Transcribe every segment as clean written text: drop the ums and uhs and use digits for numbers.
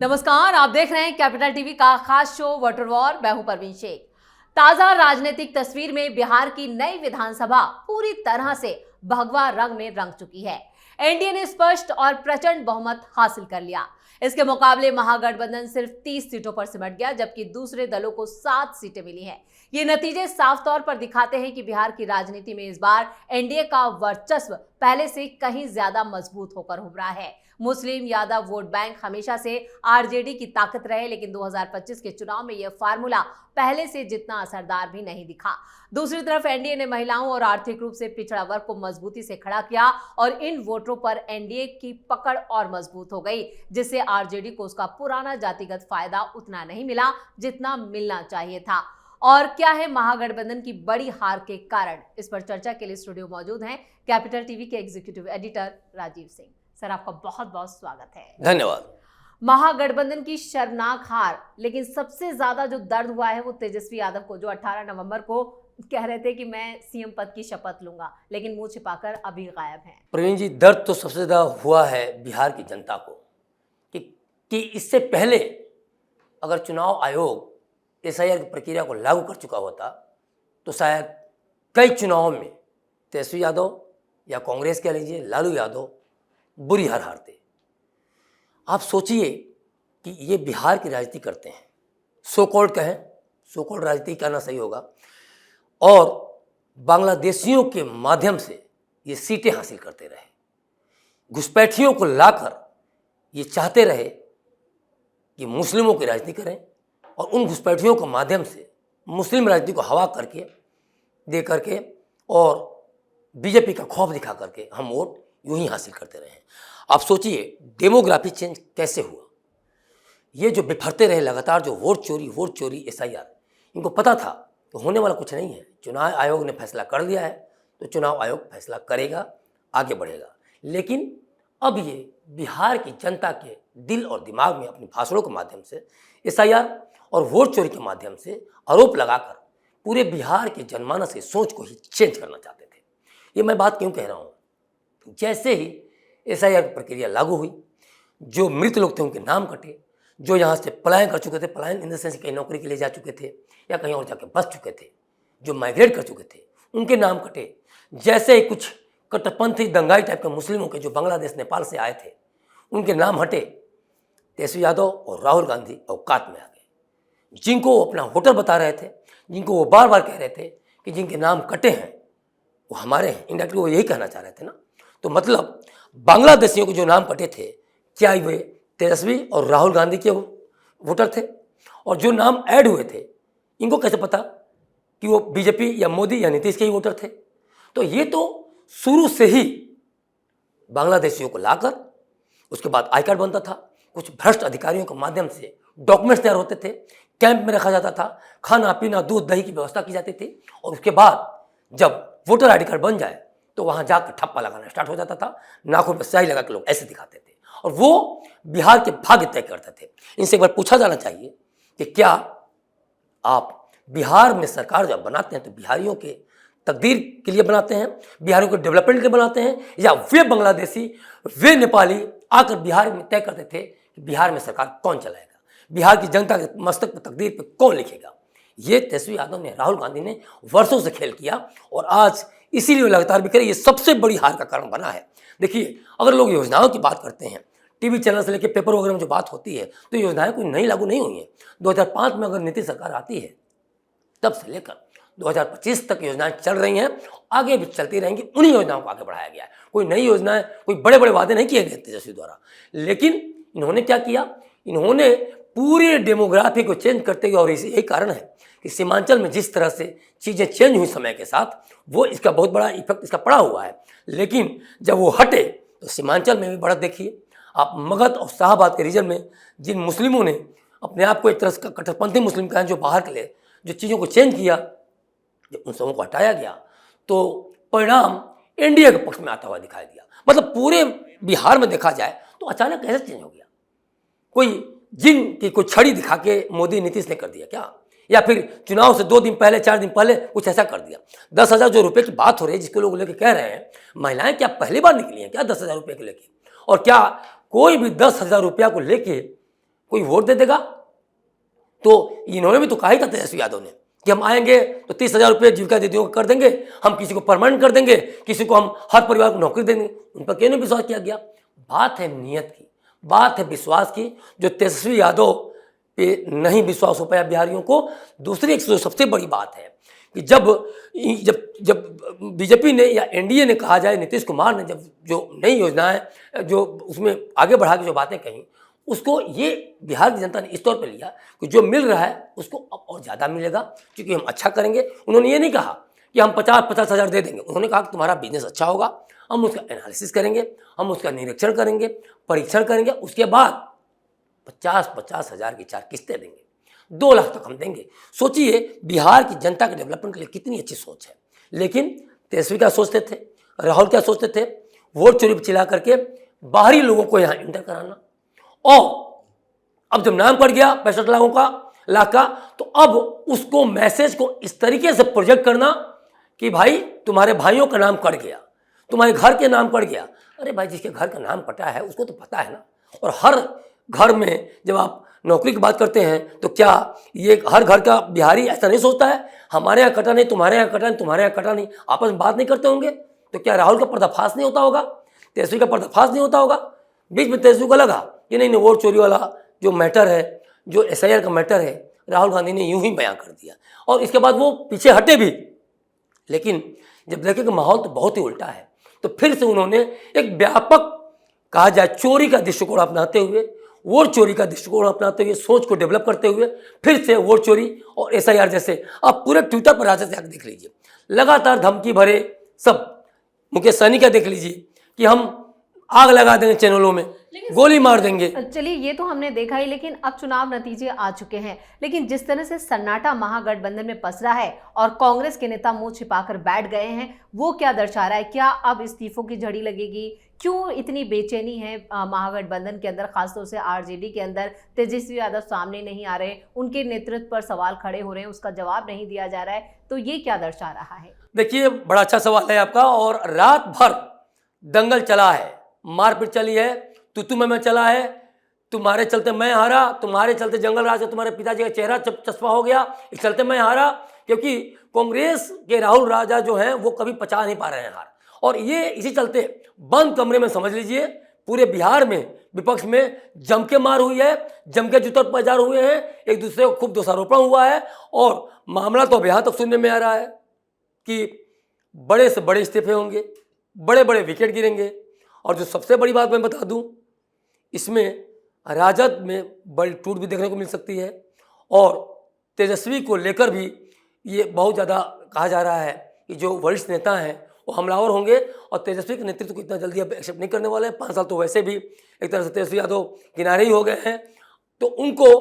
नमस्कार, आप देख रहे हैं कैपिटल टीवी का खास शो वाटर वॉर। मैं हूं परवीन शेख। ताजा राजनीतिक तस्वीर में बिहार की नई विधानसभा पूरी तरह से भगवा रंग में रंग चुकी है। एनडीए ने स्पष्ट और प्रचंड बहुमत हासिल कर लिया। इसके मुकाबले महागठबंधन सिर्फ 30 सीटों पर सिमट गया, जबकि दूसरे दलों को 7 सीटें मिली हैं। ये नतीजे साफ तौर पर दिखाते हैं कि बिहार की राजनीति में इस बार एनडीए का वर्चस्व पहले से कहीं ज्यादा मजबूत होकर उभरा है। मुस्लिम यादव वोट बैंक हमेशा से आरजेडी की ताकत रहे, लेकिन 2025 के चुनाव में यह फार्मूला पहले से जितना असरदार भी नहीं दिखा। दूसरी तरफ एनडीए ने महिलाओं और आर्थिक रूप से पिछड़ा वर्ग को मजबूती से खड़ा किया और इन वोटरों पर एनडीए की पकड़ और मजबूत हो गई, जिससे आरजेडी को उसका पुराना जातिगत फायदा उतना नहीं मिला जितना मिलना चाहिए था। और क्या है महागठबंधन की बड़ी हार के कारण? इस पर चर्चा के लिए स्टूडियो मौजूद हैं कैपिटल टीवी के executive editor Rajiv Singh. Sir, आपका बहुत बहुत स्वागत है। धन्यवाद। महागठबंधन की शर्मनाक हार, लेकिन सबसे ज्यादा जो दर्द हुआ है वो तेजस्वी यादव को, जो 18 नवंबर को कह रहे थे कि मैं सीएम पद की शपथ लूंगा, लेकिन मुंह छिपाकर अभी गायब हैं। प्रवीण जी, दर्द तो सबसे ज्यादा हुआ है बिहार की जनता को कि इससे पहले अगर चुनाव आयोग एसआईआर की प्रक्रिया को लागू कर चुका होता तो शायद कई चुनावों में तेजस्वी यादव या कांग्रेस कह लीजिए लालू यादव बुरी हार हारते। आप सोचिए कि ये बिहार की राजनीति करते हैं, सो कॉल्ड कहें, सो कॉल्ड राजनीति कहना सही होगा, और बांग्लादेशियों के माध्यम से ये सीटें हासिल करते रहे। घुसपैठियों को लाकर ये चाहते रहे कि मुस्लिमों की राजनीति करें और उन घुसपैठियों के माध्यम से मुस्लिम राजनीति को हवा करके दे करके और बीजेपी का खौफ दिखा करके हम वोट यूं ही हासिल करते रहे। आप सोचिए डेमोग्राफी चेंज कैसे हुआ। ये जो बिफरते रहे लगातार, जो वोट चोरी एसआईआर, इनको पता था कि होने वाला कुछ नहीं है। चुनाव आयोग ने फैसला कर दिया है तो चुनाव आयोग फैसला करेगा, आगे बढ़ेगा। लेकिन अब ये बिहार की जनता के दिल और दिमाग में अपने भाषणों के माध्यम से, एसआईआर और वोट चोरी के माध्यम से आरोप लगाकर पूरे बिहार के जनमानस की सोच को ही चेंज करना चाहते थे। ये मैं बात क्यों कह रहा हूँ? जैसे ही एसआईआर की प्रक्रिया लागू हुई, जो मृत लोग थे उनके नाम कटे, जो यहाँ से पलायन कर चुके थे, पलायन इन द सेंस कहीं नौकरी के लिए जा चुके थे या कहीं और जाके बस चुके थे, जो माइग्रेट कर चुके थे, उनके नाम कटे। जैसे ही कुछ कट्टरपंथी दंगाई टाइप के मुस्लिमों के जो बांग्लादेश नेपाल से आए थे, उनके नाम हटे। तेजस्वी यादव और राहुल गांधी औकात में आ गए। जिनको वो अपना वोटर बता रहे थे, जिनको वो बार बार कह रहे थे कि जिनके नाम कटे हैं वो हमारे हैं, इंडायरेक्टली वो यही कहना चाह रहे थे ना। तो मतलब बांग्लादेशियों के जो नाम कटे थे, क्या वे तेजस्वी और राहुल गांधी के वोटर थे? और जो नाम ऐड हुए थे, इनको कैसे पता कि वो बीजेपी या मोदी या नीतीश के ही वोटर थे? तो ये तो शुरू से ही बांग्लादेशियों को लाकर उसके बाद आई कार्ड बनता था, कुछ भ्रष्ट अधिकारियों के माध्यम से डॉक्यूमेंट्स तैयार होते थे, कैंप में रखा जाता था, खाना पीना दूध दही की व्यवस्था की जाती थी, और उसके बाद जब वोटर आई कार्ड बन जाए तो वहां जाकर ठप्पा लगाना स्टार्ट हो जाता था। नाखून पर स्याही लगा के लोग ऐसे दिखाते थे और वो बिहार के भाग्य तय करते थे। इनसे एक बार पूछा जाना चाहिए कि क्या आप बिहार में सरकार जब बनाते हैं तो बिहारियों के तकदीर के लिए बनाते हैं, बिहारियों के डेवलपमेंट के लिए बनाते हैं, या वे बांग्लादेशी, वे नेपाली आकर बिहार में तय करते थे कि बिहार में सरकार कौन चलाएगा, बिहार की जनता के मस्तक पर तकदीर पर कौन लिखेगा? ये तेजस्वी यादव ने, राहुल गांधी ने वर्षों से खेल किया और आज इसीलिए लगातार भी करें। ये सबसे बड़ी हार का कारण बना है। देखिए, अगर लोग योजनाओं की बात करते हैं, टीवी चैनल से लेकर पेपर वगैरह में जो बात होती है, तो योजनाएं कोई नई लागू नहीं हुई है। 2005 में अगर नीतीश सरकार आती है, तब से लेकर 2025 तक योजनाएं चल रही हैं, आगे भी चलती रहेंगी। उन्हीं योजनाओं को आगे बढ़ाया गया है। कोई नई योजनाएं, कोई बड़े बड़े वादे नहीं किए गए तेजस्वी द्वारा। लेकिन इन्होंने क्या किया? इन्होंने पूरी डेमोग्राफी को चेंज करते हुए, और यही कारण है कि सीमांचल में जिस तरह से चीज़ें चेंज हुई समय के साथ, वो इसका बहुत बड़ा इफेक्ट इसका पड़ा हुआ है। लेकिन जब वो हटे तो सीमांचल में भी बढ़त देखिए। आप मगध और शाहबाद के रीजन में जिन मुस्लिमों ने अपने आप को एक तरह से कट्टरपंथी मुस्लिम कहें, जो बाहर के लिए जो चीज़ों को चेंज किया, जब उन सबों को हटाया गया तो परिणाम एनडीए के पक्ष में आता हुआ दिखाई दिया। मतलब पूरे बिहार में देखा जाए तो अचानक कैसे चेंज हो गया? कोई जिन की कोई छड़ी दिखा के मोदी नीतीश ने कर दिया क्या? या फिर चुनाव से 2 दिन पहले 4 दिन पहले कुछ ऐसा कर दिया? 10,000 जो रुपए की बात हो रही है, जिसको लोग लेके कह रहे हैं, महिलाएं क्या पहली बार निकली हैं क्या 10,000 रुपये को लेके? और क्या कोई भी 10,000 रुपया को लेके कोई वोट दे देगा? तो इन्होंने भी तो कहा ही था तेजस्वी यादव ने कि हम आएंगे तो 30,000 रुपये जीविका दीदियों को कर देंगे, हम किसी को परमानेंट कर देंगे, किसी को हम हर परिवार को नौकरी देंगे। उन पर क्यों नहीं विश्वास किया गया? बात है नीयत की, बात है विश्वास की, जो तेजस्वी यादव पे नहीं विश्वास हो पाया बिहारियों को। दूसरी एक सबसे बड़ी बात है कि जब जब जब बीजेपी ने या एनडीए ने कहा जाए, नीतीश कुमार ने जब जो नई योजनाएं जो उसमें आगे बढ़ा के जो बातें कही, उसको ये बिहार की जनता ने इस तौर पे लिया कि जो मिल रहा है उसको अब और ज़्यादा मिलेगा क्योंकि हम अच्छा करेंगे। उन्होंने ये नहीं कहा कि हम 50-50 हज़ार दे देंगे, उन्होंने कहा कि तुम्हारा बिजनेस अच्छा होगा, हम उसका एनालिसिस करेंगे, हम उसका निरीक्षण करेंगे, परीक्षण करेंगे, उसके बाद 50-50 हज़ार की 4 किस्तें देंगे, 2 लाख तक हम देंगे। सोचिए बिहार की जनता के डेवलपमेंट के लिए कितनी अच्छी सोच है। लेकिन तेजस्वी क्या सोचते थे, राहुल क्या सोचते थे? वोट चोरी चिल्ला करके बाहरी लोगों को यहाँ इंटर कराना। और अब जब नाम पड़ गया 65 लाख का, तो अब उसको मैसेज को इस तरीके से प्रोजेक्ट करना कि भाई तुम्हारे भाइयों का नाम कट गया, तुम्हारे घर के नाम कट गया। अरे भाई, जिसके घर का नाम कटा है उसको तो पता है ना। और हर घर में जब आप नौकरी की बात करते हैं तो क्या ये हर घर का बिहारी ऐसा नहीं सोचता है, हमारे यहाँ कटा नहीं, तुम्हारे यहाँ कटा नहीं, तुम्हारे यहाँ कटा नहीं, आपस में बात नहीं करते होंगे? तो क्या राहुल का पर्दाफाश नहीं होता होगा, तेजस्वी का पर्दाफाश नहीं होता होगा? बीच में तेजस्वी को लगा कि नहीं, वोट चोरी वाला जो मैटर है, जो एसआईआर का मैटर है, राहुल गांधी ने यूं ही बयां कर दिया और इसके बाद वो पीछे हटे भी। लेकिन जब देखे कि माहौल तो बहुत ही उल्टा है, तो फिर से उन्होंने एक व्यापक, कहा जाए, चोरी का दृष्टिकोण अपनाते हुए, वोट चोरी का दृष्टिकोण अपनाते हुए, सोच को डेवलप करते हुए फिर से वोट चोरी और एसआईआर जैसे, आप पूरे ट्विटर पर राजद से देख लीजिए, लगातार धमकी भरे सब। मुकेश सहनी का देख लीजिए कि हम आग लगा देंगे चैनलों में, गोली मार देंगे। चलिए, ये तो हमने देखा ही, लेकिन अब चुनाव नतीजे आ चुके हैं। लेकिन जिस तरह से सन्नाटा महागठबंधन में पसरा है और कांग्रेस के नेता मुंह छिपाकर बैठ गए हैं, वो क्या दर्शा रहा है? क्या अब इस्तीफों की झड़ी लगेगी? क्यों इतनी बेचैनी है महागठबंधन के अंदर, खासतौर से आरजेडी के अंदर? तेजस्वी यादव सामने नहीं आ रहे, उनके नेतृत्व पर सवाल खड़े हो रहे हैं, उसका जवाब नहीं दिया जा रहा है, तो ये क्या दर्शा रहा है? देखिए, बड़ा अच्छा सवाल है आपका। और रात भर दंगल चला है, मारपीट चली है, तू मैं चला है, तुम्हारे चलते मैं हारा, तुम्हारे चलते जंगल राज से तुम्हारे पिताजी का चेहरा चस्पा हो गया, इस चलते मैं हारा। क्योंकि कांग्रेस के राहुल राजा जो हैं वो कभी पचा नहीं पा रहे हैं हार। और ये इसी चलते बंद कमरे में, समझ लीजिए, पूरे बिहार में विपक्ष में जम के मार हुई है, जम के जूतर बाजार हुए हैं, एक दूसरे को खूब दोषारोपण हुआ है। और मामला तो अब यहाँ तक सुनने में आ रहा है कि बड़े से बड़े इस्तीफे होंगे, बड़े बड़े विकेट गिरेंगे। और जो सबसे बड़ी बात मैं बता दूं, इसमें राजद में बड़ी टूट भी देखने को मिल सकती है। और तेजस्वी को लेकर भी ये बहुत ज़्यादा कहा जा रहा है कि जो वरिष्ठ नेता हैं वो हमलावर होंगे और तेजस्वी के नेतृत्व को इतना जल्दी अब एक्सेप्ट नहीं करने वाले हैं। 5 साल तो वैसे भी एक तरह से तेजस्वी यादव किनारे ही हो गए हैं, तो उनको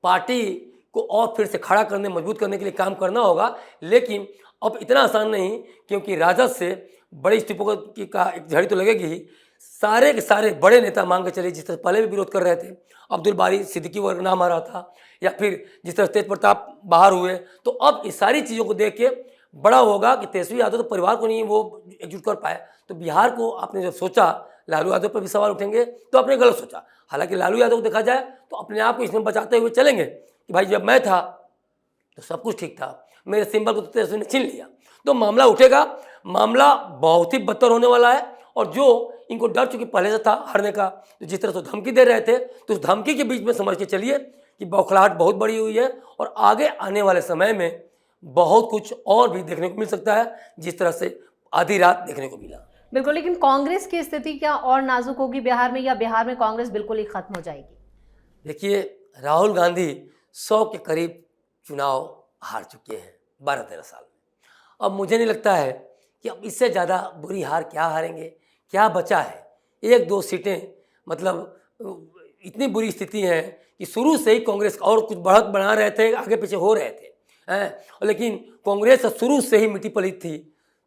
पार्टी को और फिर से खड़ा करने, मजबूत करने के लिए काम करना होगा। लेकिन अब इतना आसान नहीं, क्योंकि राजद से बड़े इस्तीफों की का एक झड़ी तो लगेगी ही। सारे के सारे बड़े नेता मांग के चले, जिस तरह पहले भी विरोध कर रहे थे, अब्दुल बारी सिद्दीकी वर्ग नाम आ रहा था, या फिर जिस तरह तेज प्रताप बाहर हुए, तो अब इस सारी चीज़ों को देख के बड़ा होगा कि तेजस्वी यादव तो परिवार को नहीं वो एकजुट कर पाए। तो बिहार को आपने जब सोचा लालू यादव पर भी सवाल उठेंगे, तो आपने गलत सोचा। हालांकि लालू यादव को देखा जाए तो अपने आप को इसमें बचाते हुए चलेंगे कि भाई जब मैं था तो सब कुछ ठीक था, मेरे सिंबल को तो तेजस्वी ने छीन लिया। तो मामला उठेगा, मामला बहुत ही बदतर होने वाला है। और जो इनको डर चूंकि पहले से था हारने का, तो जिस तरह से धमकी दे रहे थे, तो उस धमकी के बीच में समझ के चलिए कि बौखलाहट बहुत बड़ी हुई है और आगे आने वाले समय में बहुत कुछ और भी देखने को मिल सकता है, जिस तरह से आधी रात देखने को मिला। बिल्कुल, लेकिन कांग्रेस की स्थिति क्या और नाजुक होगी बिहार में, या बिहार में कांग्रेस बिल्कुल ही खत्म हो जाएगी? देखिए, राहुल गांधी 100 के करीब चुनाव हार चुके हैं 12-13 साल में। अब मुझे नहीं लगता है कि अब इससे ज़्यादा बुरी हार क्या हारेंगे, क्या बचा है। 1-2 सीटें, मतलब इतनी बुरी स्थिति है कि शुरू से ही कांग्रेस और कुछ बढ़त बना रहे थे, आगे पीछे हो रहे थे लेकिन कांग्रेस शुरू से ही मिट्टी पलीत थी।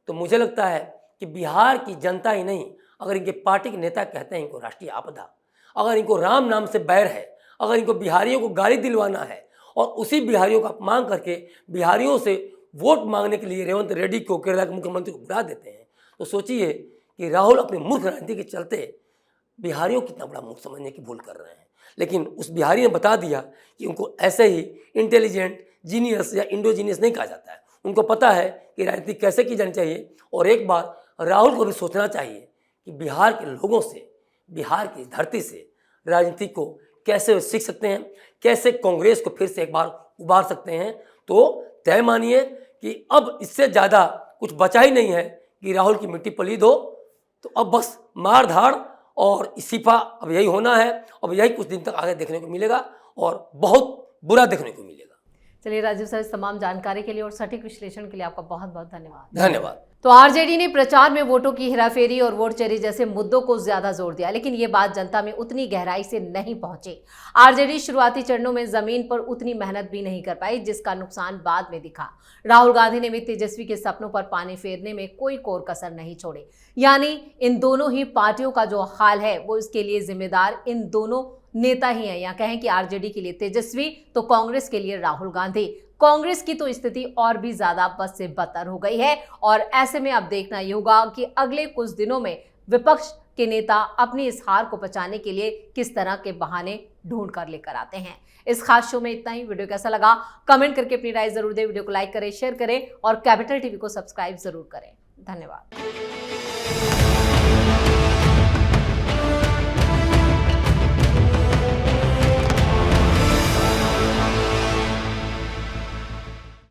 तो मुझे लगता है कि बिहार की जनता ही नहीं, अगर इनके पार्टी के नेता कहते हैं इनको राष्ट्रीय आपदा, अगर इनको राम नाम से बैर है, अगर इनको बिहारियों को गाली दिलवाना है और उसी बिहारियों का अपमान करके बिहारियों से वोट मांगने के लिए रेवंत रेड्डी को, केरला के मुख्यमंत्री को बुला देते हैं, तो सोचिए कि राहुल अपनी मूर्ख राजनीति के चलते बिहारियों को कितना बड़ा मूर्ख समझने की भूल कर रहे हैं। लेकिन उस बिहारी ने बता दिया कि उनको ऐसे ही इंटेलिजेंट, जीनियस या इंडोजीनियस नहीं कहा जाता है। उनको पता है कि राजनीति कैसे की जानी चाहिए। और एक बार राहुल को भी सोचना चाहिए कि बिहार के लोगों से, बिहार की धरती से राजनीति को कैसे वे सीख सकते हैं, कैसे कांग्रेस को फिर से एक बार उबार सकते हैं। तो तय मानिए कि अब इससे ज़्यादा कुछ बचा ही नहीं है कि राहुल की मिट्टी पलीद हो। तो अब बस मार धाड़ और इस्तीफा अब यही होना है। अब यही कुछ दिन तक आगे देखने को मिलेगा और बहुत बुरा देखने को मिलेगा। चलिए राजीव सर, इस तमाम जानकारी के लिए और सटीक विश्लेषण के लिए आपका बहुत बहुत धन्यवाद। धन्यवाद। तो आरजेडी ने प्रचार में वोटों की हेराफेरी और वोट चोरी जैसे मुद्दों को ज्यादा जोर दिया, लेकिन ये बात जनता में उतनी गहराई से नहीं पहुंची। आरजेडी शुरुआती चरणों में जमीन पर उतनी मेहनत भी नहीं कर पाई, जिसका नुकसान बाद में दिखा। राहुल गांधी ने भी तेजस्वी के सपनों पर पानी फेरने में कोई कोर कसर नहीं छोड़ी। यानी इन दोनों ही पार्टियों का जो हाल है वो इसके लिए जिम्मेदार इन दोनों नेता ही हैं। या कहें कि आरजेडी के लिए तेजस्वी तो कांग्रेस के लिए राहुल गांधी। कांग्रेस की तो स्थिति और भी ज्यादा बद से बदतर हो गई है और ऐसे में अब देखना ये होगा कि अगले कुछ दिनों में विपक्ष के नेता अपनी इस हार को बचाने के लिए किस तरह के बहाने ढूंढ कर लेकर आते हैं। इस खास शो में इतना ही। वीडियो कैसा लगा कमेंट करके अपनी राय जरूर दें। वीडियो को लाइक करें, शेयर करें और कैपिटल टीवी को सब्सक्राइब जरूर करें। धन्यवाद।